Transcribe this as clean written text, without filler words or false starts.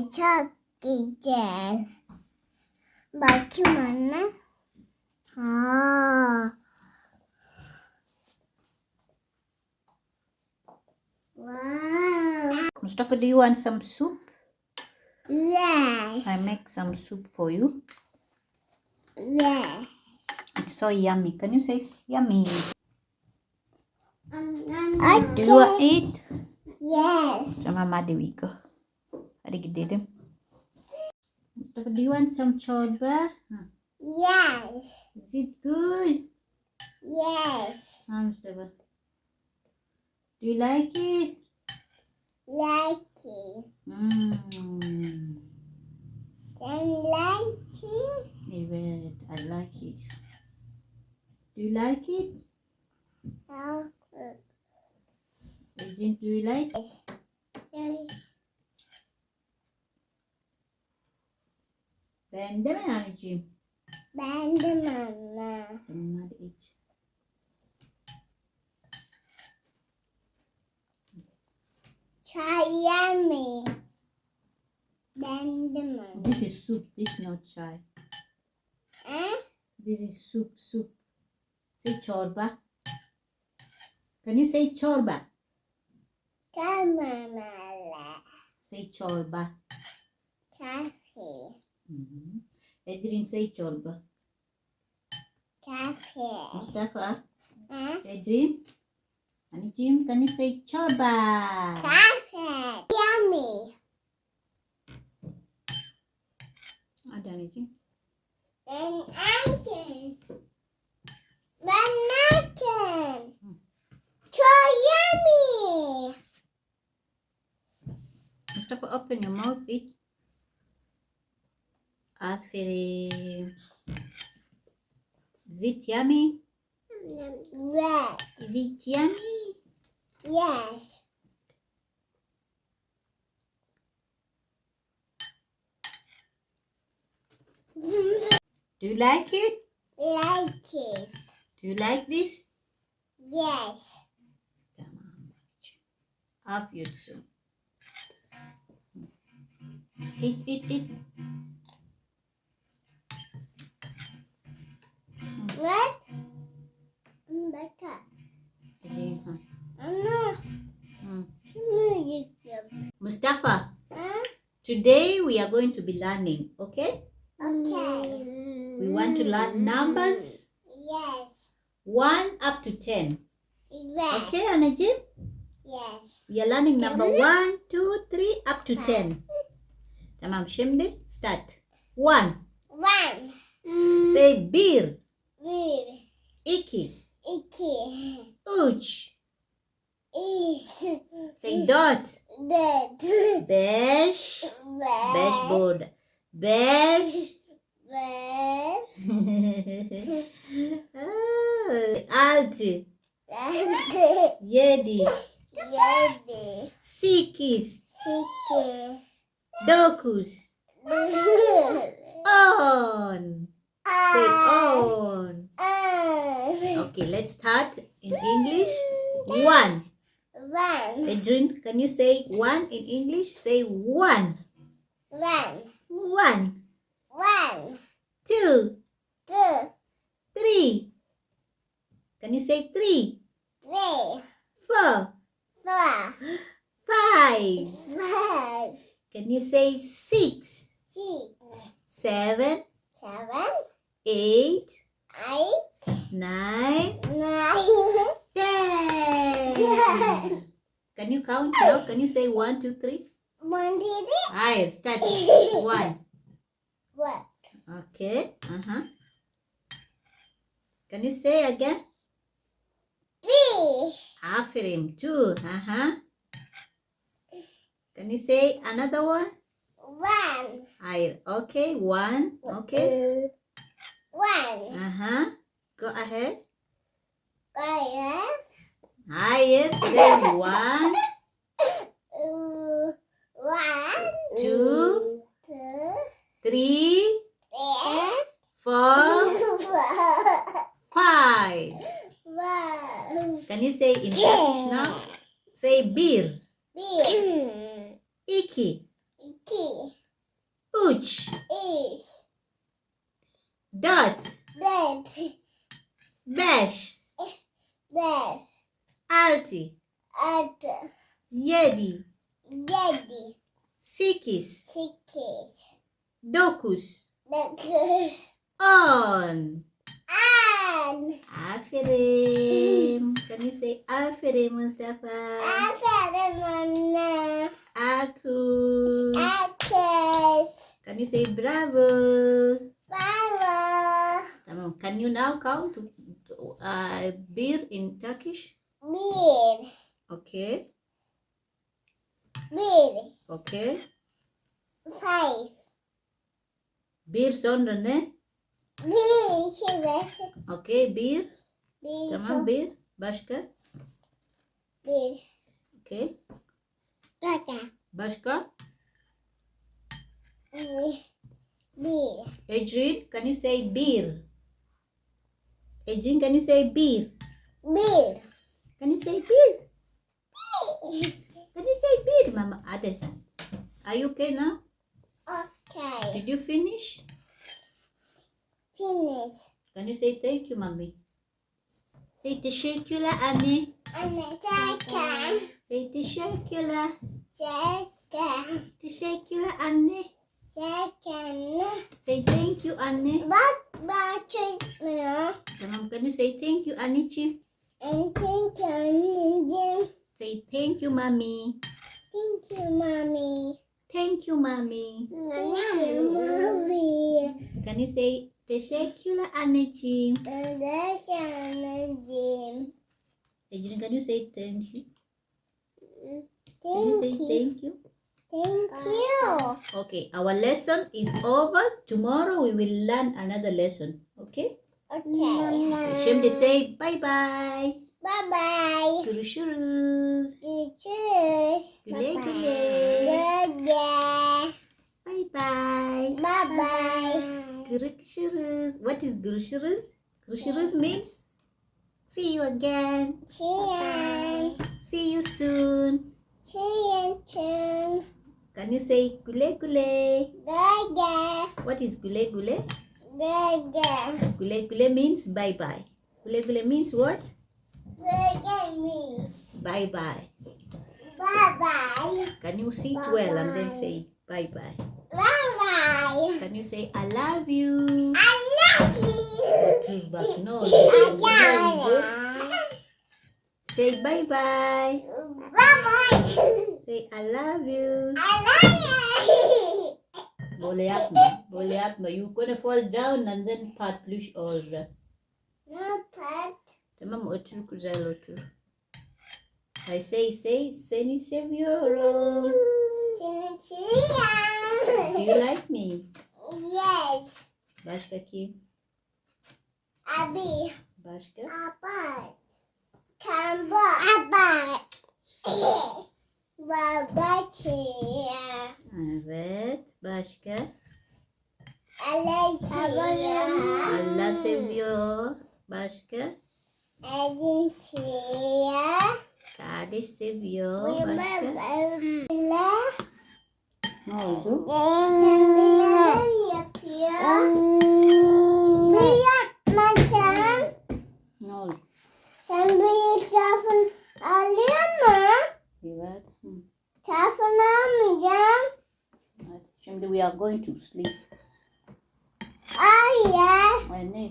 çok güzel. Bakayım anne. Wow. Mustafa, do you want some soup? Yes. I make some soup for you. Yes. It's so yummy. Can you say yummy? Okay. Do you want to eat? Yes. Mama, there we go. Mustafa, do you want some chorba? Yes. Is it good? Yes. Mustafa, do you like it? Like it. Can like it? Yeah, I like it. Do you like it? Agent, do you like it? Yes. Yes. Beğendi mi anneciğim? Beğendim anne. Tamam, hadi iç. Çay yemi. Beğendim anne. This is soup. This is not chai. This is soup. Say chorba. Can you say chorba? Tamam. Say chorba. Kafe. Edrin, say chorba. Kafe. Mustafa, Edrin, anneciğim, can you say chorba? Kafe. Yummy. Hadi anneciğim. Ben naken. Çok yummy. Mustafa, open your mouth, eat. Aferin. Is it yummy? Red. Is it yummy? Yes. Do you like it? Like it. Do you like this? Yes. Tamam. Afiyet olsun. Eat. What? Bakın. Edrin, ha. Ana. Şimdi yıkıyorum. Mustafa, today we are going to be learning, okay? Okay. We want to learn numbers Yes. 1 up to 10. Yes. Okay, anneciğim? Yes. We are learning number 1, 2, 3 up to 10. Tamam, şimdi start. 1. One. Say bir. Bir. 2. İki. 3. Üç. Say 4. Dört. 5. Beş. 5 burada. 5. Beş. 6. Altı. 7. Yedi. 8. Sekiz. 9. Dokuz. 10. Say on. On. Okay, let's start in English. 1. One. Adrian, can you say 1 in English? Say 1. One. 1. One. 2. Two. 3. Can you say 3? Three. 4. Four. 5. Five. Can you say 6? Six. 7. Seven. 8. Eight. 9. Nine. 10. Can you count now? Can you say 1, 2, 3? One, two, three. Alright, start. 1. What? Okay. Can you say again? Three. Afirim. 2. Can you say another one? One. Okay. 1. Okay. One. Go ahead. Five. Higher. Say 1. One. 2. Two. 3. Three. 4. 5. One. Can you say in Turkish now? Say bir. Bir. İki. İki. Uç. İş. Dört. Dört. Beş. Beş. Altı. Altı. Yedi. Yedi. Sekiz. Sekiz. Dokuz. Dokuz. 10. On. Aferin. Can you say aferin, Mustafa? Aferin anne. Aku. Ateş. Can you say bravo? Bravo. Tamam. Can you now count to bir in Turkish? Bir. Okay. Bir. Okay. Five. Bir sonra ne? Bir. İki. Beş. Okay. Bir. Bir. Tamam. Bir. Başka? Bir. Okay. Dört. Başka? Bir. Adrian, can you say bir? Adrian, can you say bir? Bir. Can you say bir? Can you say bir, Mama? Ade. Are you okay now? Okay. Did you finish? Finish. Can you say thank you, Mommy? Say teşekkürler anne. Anne çeker. Say teşekkürler. Çeker. Teşekkürler anne. Çeker. Say thank you anne. Bak çıkmıyor. Tamam, can you say thank you anneciğim? Thank you anneciğim. Say thank you, Mommy. Thank you mommy. Thank you, Mommy. Thank you mommy. Can you say teşekkürler anneciğim? Thank you anneciğim. Adrian, can you say thank you? Can you say Thank you. thank you? Thank you. Okay, our lesson is over. Tomorrow we will learn another lesson. Okay? Okay. Şimdi say bye bye. Bye bye. Görüşürüz. Görüşürüz. Güle güle. Güle. Bye bye. Bye bye. Görüşürüz. What is görüşürüz? Görüşürüz means see you again. Cheers. See you soon. Cheers. Can you say güle güle? Güle. What is güle güle? Güle. Güle güle means bye bye. Güle güle means what? Güle miss. Bye bye. Bye bye. Can you sit well and then say bye bye? Bye bye. Can you say I love you? I love you. True back. No. I no. Say bye bye. Bye bye. Say I love you. I love you. Boleh yapma. Boleh yapma. You're gonna fall down and then patlış olur. No pet. Tamam, otur güzel otur. I say seni seviyorum. Seni seviyorum. Do you like me? Yes. Başka kim? Abi. Başka? Abat. Kamba. Abat. Babacığım. Evet. Başka? Allah Allah seviyor. Başka? Edin seviyor. Kardeş seviyor. Başka? Allah. Ne oldu? Neler yapıyor? Bir yapmacan. Ne oldu? Sen bir etrafını alıyor mu? Evet. Etrafını almayacağım. Şimdi we are going to sleep. Hayır. Anne